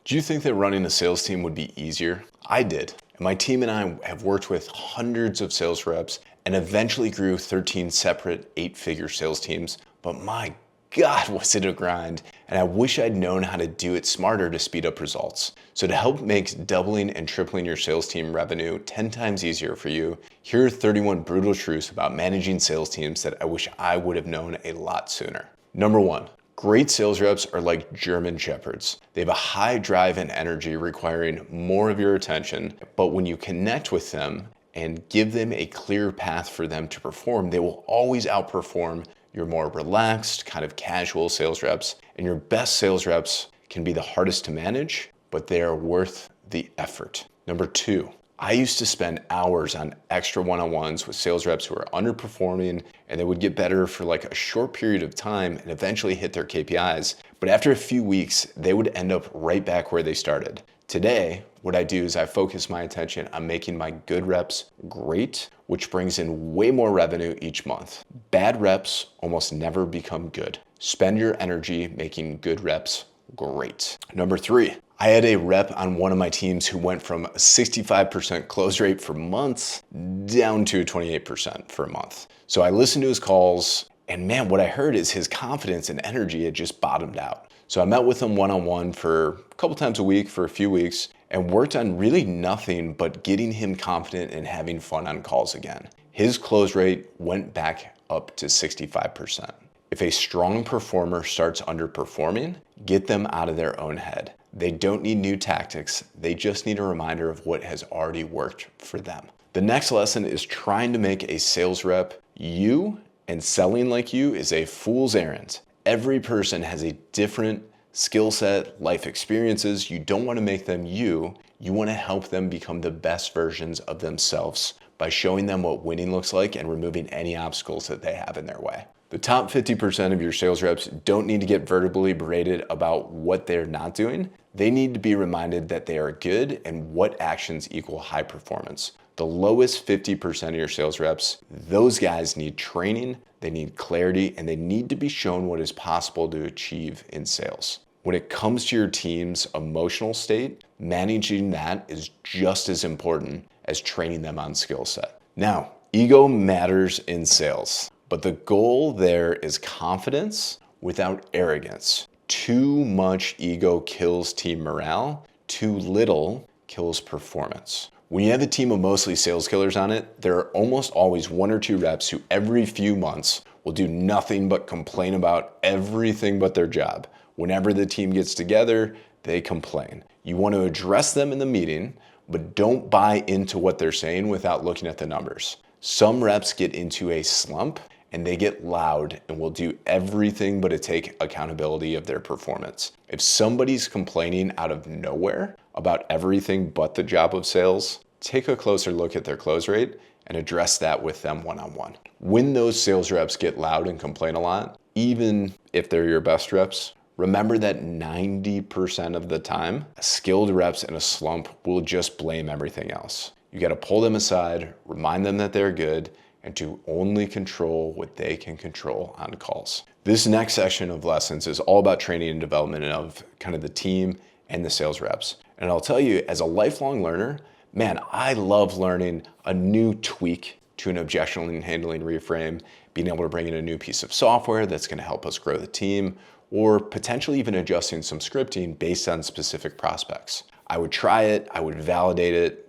Do you think that running a sales team would be easier? I did. And my team and I have worked with hundreds of sales reps and eventually grew 13 separate 8-figure sales teams. But my God, was it a grind. And I wish I'd known how to do it smarter to speed up results. So to help make doubling and tripling your sales team revenue 10 times easier for you, here are 31 brutal truths about managing sales teams that I wish I would have known a lot sooner. Number 1. Great sales reps are like German shepherds. They have a high drive and energy requiring more of your attention, but when you connect with them and give them a clear path for them to perform, they will always outperform your more relaxed, kind of casual sales reps. And your best sales reps can be the hardest to manage, but they are worth the effort. Number 2. I used to spend hours on extra one-on-ones with sales reps who are underperforming, and they would get better for like a short period of time and eventually hit their KPIs. But after a few weeks, they would end up right back where they started. Today, what I do is I focus my attention on making my good reps great, which brings in way more revenue each month. Bad reps almost never become good. Spend your energy making good reps great. Number 3. I had a rep on one of my teams who went from a 65% close rate for months down to 28% for a month. So I listened to his calls, and man, what I heard is his confidence and energy had just bottomed out. So I met with him one-on-one for a couple times a week for a few weeks and worked on really nothing but getting him confident and having fun on calls again. His close rate went back up to 65%. If a strong performer starts underperforming, get them out of their own head. They don't need new tactics. They just need a reminder of what has already worked for them. The next lesson is trying to make a sales rep you, and selling like you is a fool's errand. Every person has a different skill set, life experiences. You don't want to make them you. You want to help them become the best versions of themselves by showing them what winning looks like and removing any obstacles that they have in their way. The top 50% of your sales reps don't need to get verbally berated about what they're not doing. They need to be reminded that they are good and what actions equal high performance. The lowest 50% of your sales reps, those guys need training, they need clarity, and they need to be shown what is possible to achieve in sales. When it comes to your team's emotional state, managing that is just as important as training them on skill set. Now, ego matters in sales, but the goal there is confidence without arrogance. Too much ego kills team morale. Too little kills performance. When you have a team of mostly sales killers on it, there are almost always 1 or 2 reps who every few months will do nothing but complain about everything but their job. Whenever the team gets together, they complain. You want to address them in the meeting, but don't buy into what they're saying without looking at the numbers. Some reps get into a slump and they get loud and will do everything but to take accountability of their performance. If somebody's complaining out of nowhere about everything but the job of sales, take a closer look at their close rate and address that with them one-on-one. When those sales reps get loud and complain a lot, even if they're your best reps, remember that 90% of the time, skilled reps in a slump will just blame everything else. You got to pull them aside, remind them that they're good, and to only control what they can control on calls. This next section of lessons is all about training and development of kind of the team and the sales reps. And I'll tell you, as a lifelong learner, man, I love learning a new tweak to an objection handling reframe, being able to bring in a new piece of software that's going to help us grow the team, or potentially even adjusting some scripting based on specific prospects. I would try it, I would validate it,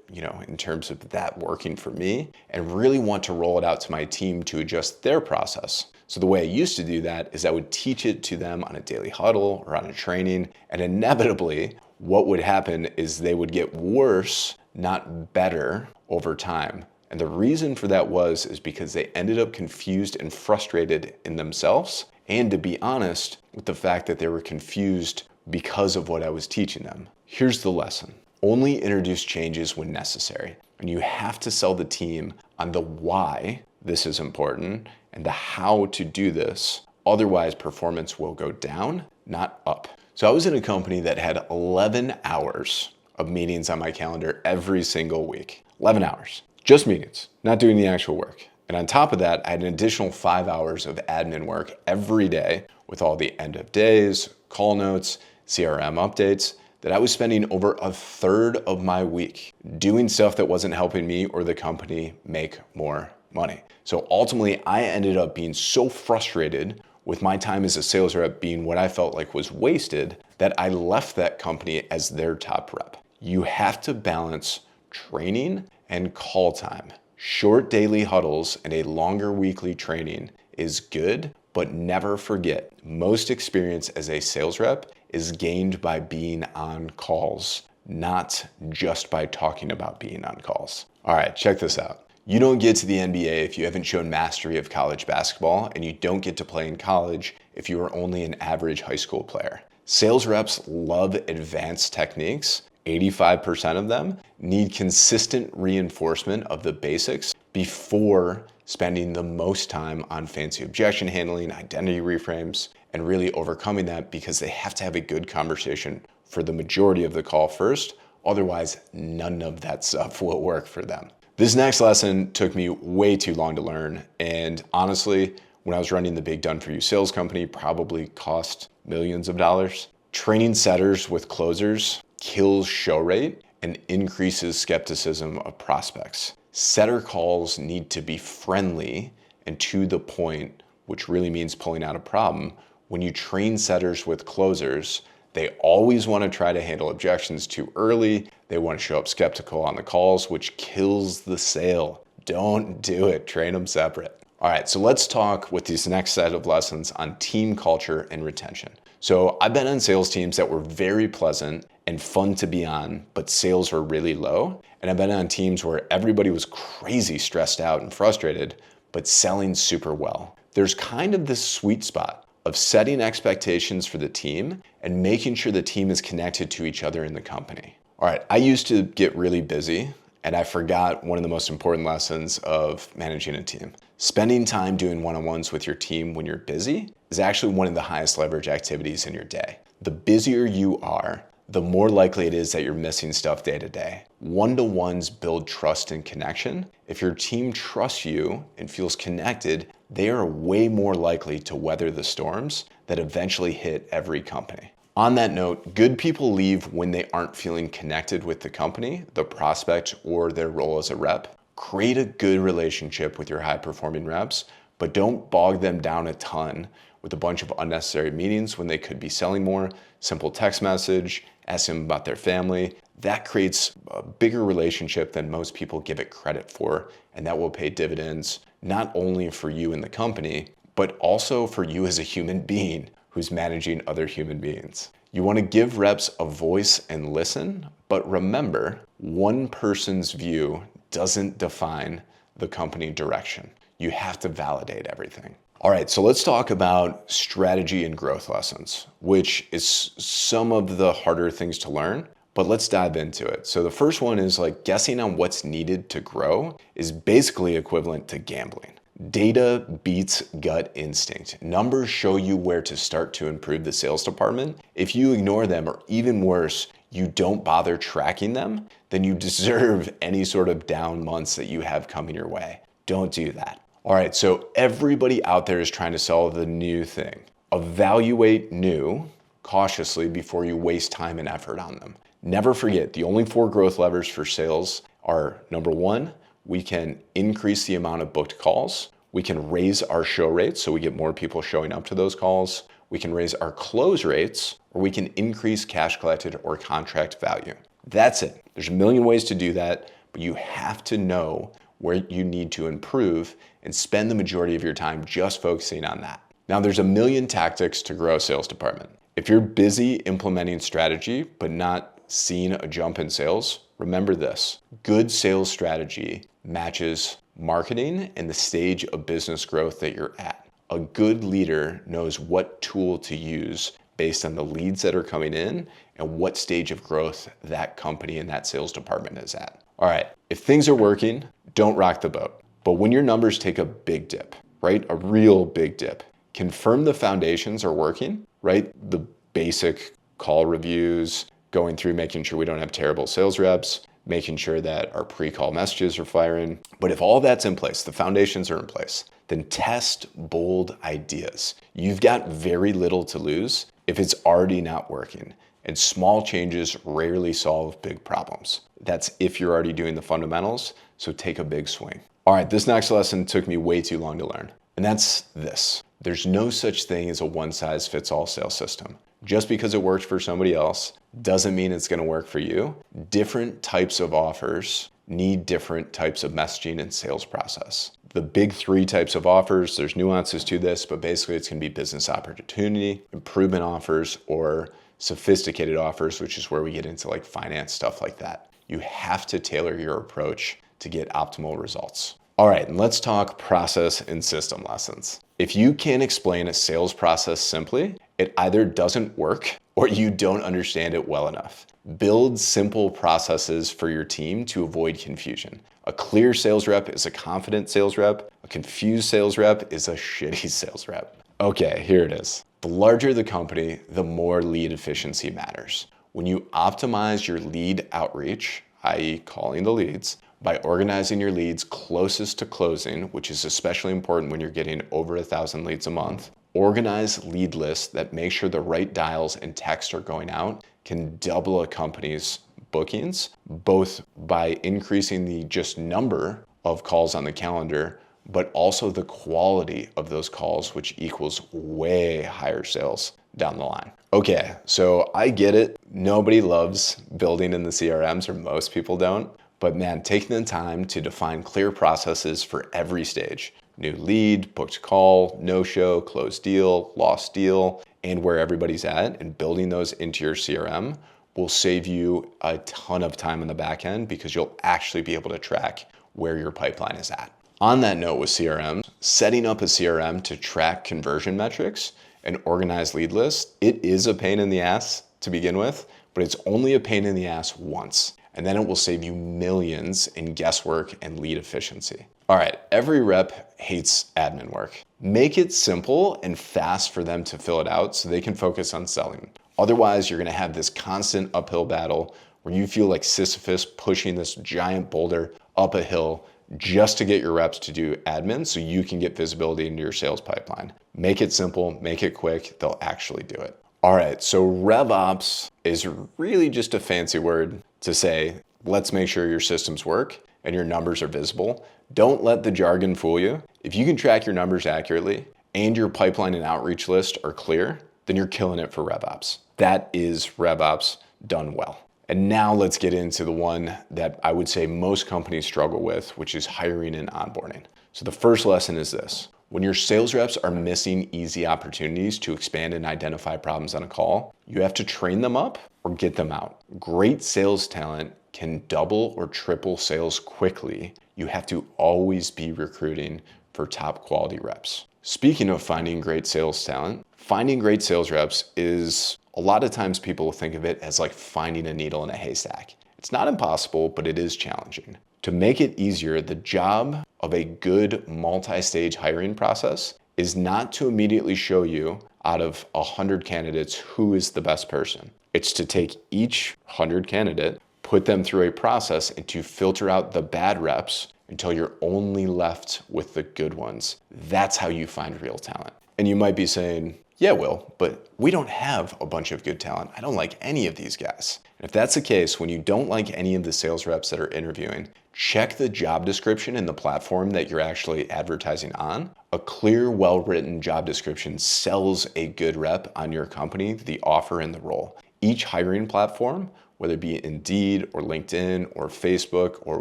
in terms of that working for me, and really want to roll it out to my team to adjust their process. So the way I used to do that is I would teach it to them on a daily huddle or on a training, and inevitably what would happen is they would get worse, not better, over time. And the reason for that is because they ended up confused and frustrated in themselves, and to be honest, with the fact that they were confused because of what I was teaching them. Here's the lesson. Only introduce changes when necessary. And you have to sell the team on the why this is important and the how to do this. Otherwise, performance will go down, not up. So I was in a company that had 11 hours of meetings on my calendar every single week. 11 hours, just meetings, not doing the actual work. And on top of that, I had an additional 5 hours of admin work every day with all the end of days, call notes, CRM updates. that I was spending over a third of my week doing stuff that wasn't helping me or the company make more money. So ultimately, I ended up being so frustrated with my time as a sales rep being what I felt like was wasted that I left that company as their top rep. You have to balance training and call time. Short daily huddles and a longer weekly training is good, but never forget, most experience as a sales rep is gained by being on calls, not just by talking about being on calls. All right, check this out. You don't get to the NBA if you haven't shown mastery of college basketball, and you don't get to play in college if you are only an average high school player. Sales reps love advanced techniques. 85% of them need consistent reinforcement of the basics before spending the most time on fancy objection handling, identity reframes, and really overcoming that because they have to have a good conversation for the majority of the call first. Otherwise, none of that stuff will work for them. This next lesson took me way too long to learn. And honestly, when I was running the big Done For You sales company, probably cost millions of dollars. Training setters with closers kills show rate and increases skepticism of prospects. Setter calls need to be friendly and to the point, which really means pulling out a problem. When you train setters with closers, they always want to try to handle objections too early. They want to show up skeptical on the calls, which kills the sale. Don't do it. Train them separate. All right, so let's talk with this next set of lessons on team culture and retention. So I've been on sales teams that were very pleasant and fun to be on, but sales were really low. And I've been on teams where everybody was crazy stressed out and frustrated, but selling super well. There's kind of this sweet spot of setting expectations for the team and making sure the team is connected to each other in the company. All right, I used to get really busy and I forgot one of the most important lessons of managing a team. Spending time doing one-on-ones with your team when you're busy is actually one of the highest leverage activities in your day. The busier you are, the more likely it is that you're missing stuff day to day. One-to-ones build trust and connection. If your team trusts you and feels connected, they are way more likely to weather the storms that eventually hit every company. On that note, good people leave when they aren't feeling connected with the company, the prospect, or their role as a rep. Create a good relationship with your high-performing reps, but don't bog them down a ton with a bunch of unnecessary meetings when they could be selling more. Simple text message, ask them about their family. That creates a bigger relationship than most people give it credit for, and that will pay dividends not only for you and the company, but also for you as a human being who's managing other human beings. You want to give reps a voice and listen, but remember, one person's view doesn't define the company direction. You have to validate everything. All right, so let's talk about strategy and growth lessons, which is some of the harder things to learn, but let's dive into it. So the first one is like guessing on what's needed to grow is basically equivalent to gambling. Data beats gut instinct. Numbers show you where to start to improve the sales department. If you ignore them, or even worse, you don't bother tracking them, then you deserve any sort of down months that you have coming your way. Don't do that. All right, so everybody out there is trying to sell the new thing. Evaluate new cautiously before you waste time and effort on them. Never forget, the only 4 growth levers for sales are, number 1, we can increase the amount of booked calls. We can raise our show rates so we get more people showing up to those calls. We can raise our close rates, or we can increase cash collected or contract value. That's it. There's a million ways to do that, but you have to know where you need to improve and spend the majority of your time just focusing on that. Now, there's a million tactics to grow a sales department. If you're busy implementing strategy, but not seeing a jump in sales, remember this: good sales strategy matches marketing and the stage of business growth that you're at. A good leader knows what tool to use based on the leads that are coming in and what stage of growth that company and that sales department is at. All right, if things are working, don't rock the boat. But when your numbers take a big dip, right? A real big dip, confirm the foundations are working, right? The basic call reviews, going through making sure we don't have terrible sales reps, making sure that our pre-call messages are firing. But if all that's in place, the foundations are in place, then test bold ideas. You've got very little to lose if it's already not working. and small changes rarely solve big problems. That's if you're already doing the fundamentals, so take a big swing. All right, this next lesson took me way too long to learn, and that's this. There's no such thing as a one-size-fits-all sales system. Just because it worked for somebody else doesn't mean it's going to work for you. Different types of offers need different types of messaging and sales process. The big three types of offers, there's nuances to this, but basically it's going to be business opportunity, improvement offers, or sophisticated offers, which is where we get into like finance, stuff like that. You have to tailor your approach to get optimal results. All right, and let's talk process and system lessons. If you can't explain a sales process simply, it either doesn't work or you don't understand it well enough. Build simple processes for your team to avoid confusion. A clear sales rep is a confident sales rep. A confused sales rep is a shitty sales rep. Okay, here it is. The larger the company, the more lead efficiency matters. When you optimize your lead outreach, i.e. calling the leads, by organizing your leads closest to closing, which is especially important when you're getting over 1,000 leads a month, organize lead lists that make sure the right dials and text are going out can double a company's bookings, both by increasing the just number of calls on the calendar, but also the quality of those calls, which equals way higher sales down the line. Okay, so I get it. Nobody loves building in the CRMs, or most people don't. But man, taking the time to define clear processes for every stage, new lead, booked call, no-show, closed deal, lost deal, and where everybody's at, and building those into your CRM will save you a ton of time on the back end because you'll actually be able to track where your pipeline is at. On that note with CRM, setting up a CRM to track conversion metrics and organize lead lists, it is a pain in the ass to begin with, but it's only a pain in the ass once. And then it will save you millions in guesswork and lead efficiency. All right, every rep hates admin work. Make it simple and fast for them to fill it out so they can focus on selling. Otherwise, you're gonna have this constant uphill battle where you feel like Sisyphus pushing this giant boulder up a hill just to get your reps to do admin so you can get visibility into your sales pipeline. Make it simple, make it quick, they'll actually do it. All right, so RevOps is really just a fancy word to say, let's make sure your systems work and your numbers are visible. Don't let the jargon fool you. If you can track your numbers accurately and your pipeline and outreach list are clear, then you're killing it for RevOps. That is RevOps done well. And now let's get into the one that I would say most companies struggle with, which is hiring and onboarding. So the first lesson is this. When your sales reps are missing easy opportunities to expand and identify problems on a call, you have to train them up or get them out. Great sales talent can double or triple sales quickly. You have to always be recruiting for top quality reps. Speaking of finding great sales talent, finding great sales reps is a lot of times people think of it as like finding a needle in a haystack. It's not impossible, but it is challenging. To make it easier, the job of a good multi-stage hiring process is not to immediately show you out of 100 candidates who is the best person. It's to take each 100 candidate, put them through a process, and to filter out the bad reps until you're only left with the good ones. That's how you find real talent. And you might be saying, yeah, Will, but we don't have a bunch of good talent. I don't like any of these guys. And if that's the case, when you don't like any of the sales reps that are interviewing, check the job description in the platform that you're actually advertising on. A clear, well-written job description sells a good rep on your company, the offer, and the role. Each hiring platform, whether it be Indeed or LinkedIn or Facebook or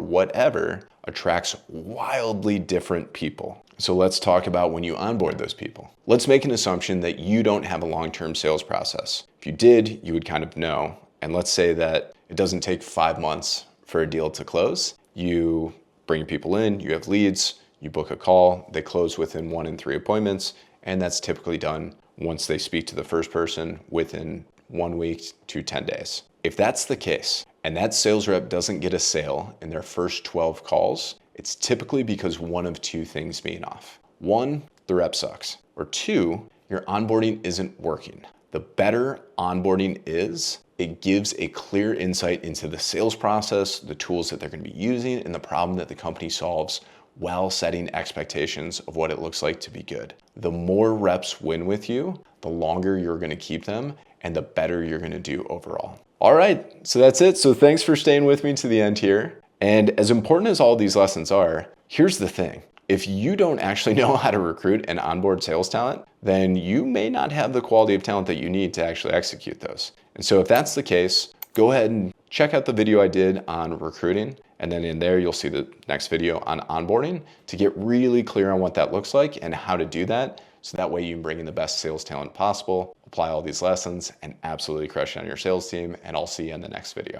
whatever, attracts wildly different people. So let's talk about when you onboard those people. Let's make an assumption that you don't have a long-term sales process. If you did, you would kind of know. And let's say that it doesn't take 5 months for a deal to close. You bring people in, you have leads, you book a call, they close within 1 and 3 appointments, and that's typically done once they speak to the first person within 1 week to 10 days. If that's the case, and that sales rep doesn't get a sale in their first 12 calls, it's typically because one of 2 things being off. 1, the rep sucks. Or 2, your onboarding isn't working. The better onboarding is, it gives a clear insight into the sales process, the tools that they're going to be using, and the problem that the company solves while setting expectations of what it looks like to be good. The more reps win with you, the longer you're going to keep them, and the better you're gonna do overall. All right, so that's it. So thanks for staying with me to the end here. And as important as all these lessons are, here's the thing. If you don't actually know how to recruit and onboard sales talent, then you may not have the quality of talent that you need to actually execute those. And so if that's the case, go ahead and check out the video I did on recruiting. And then in there, you'll see the next video on onboarding to get really clear on what that looks like and how to do that. So that way you can bring in the best sales talent possible, apply all these lessons, and absolutely crush it on your sales team. And I'll see you in the next video.